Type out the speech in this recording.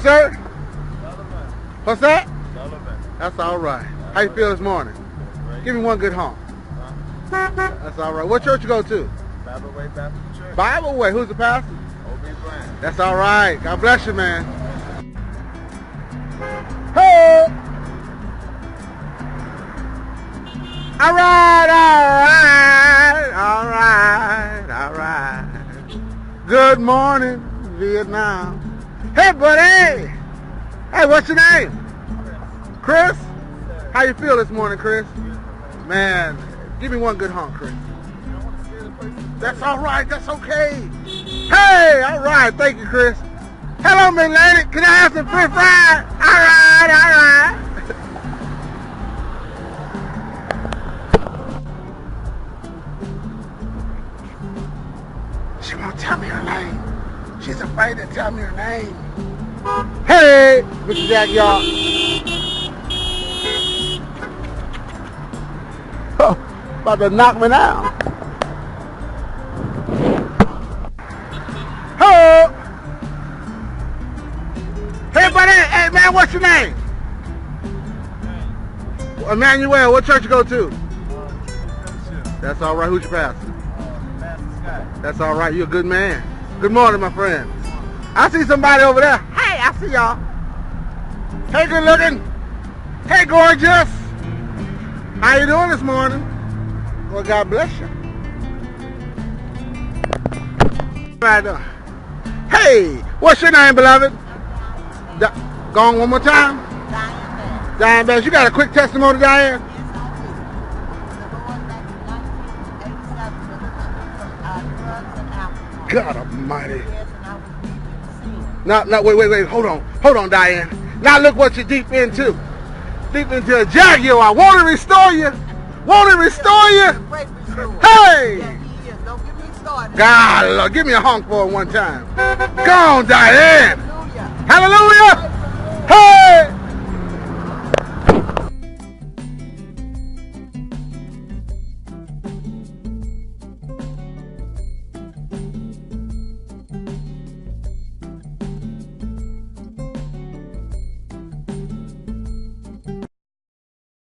sir? Sullivan. What's that? Sullivan. That's all right. How you feel this morning? Give me one good honk. That's all right. What church you go to? Bible Way Baptist Church. Bible Way. Who's the pastor? O.B. Brand. That's all right. God bless you, man. Hey! All right, all right, all right. Good morning, Vietnam. Hey, buddy. Hey, what's your name? Chris? How you feel this morning, Chris? Man, give me one good honk, Chris. That's all right. That's okay. Hey, all right. Thank you, Chris. Hello, Miss Lady. Can I have some French fries? All right, all right. She won't tell me her name. She's afraid to tell me her name. Hey, Mr. Jack, y'all. Oh, about to knock me down. Oh. Hey, buddy. Hey, man, what's your name? Emmanuel. What church you go to? That's all right. Who's your pastor? That's all right. You're a good man. Good morning, my friend. I see somebody over there. Hey, I see y'all. Hey, good looking. Hey, gorgeous. How you doing this morning? Well, God bless you. Right there. Hey, what's your name, beloved? Go on one more time. Diane Bass. You got a quick testimony, Diane? God almighty. Now, wait. Hold on, Diane. Now look what you're deep into. Deep into a jaguar. Won't it restore you? Won't it restore you? Hey! God, Lord, give me a honk for it one time. Go on, Diane. Hallelujah. Hey!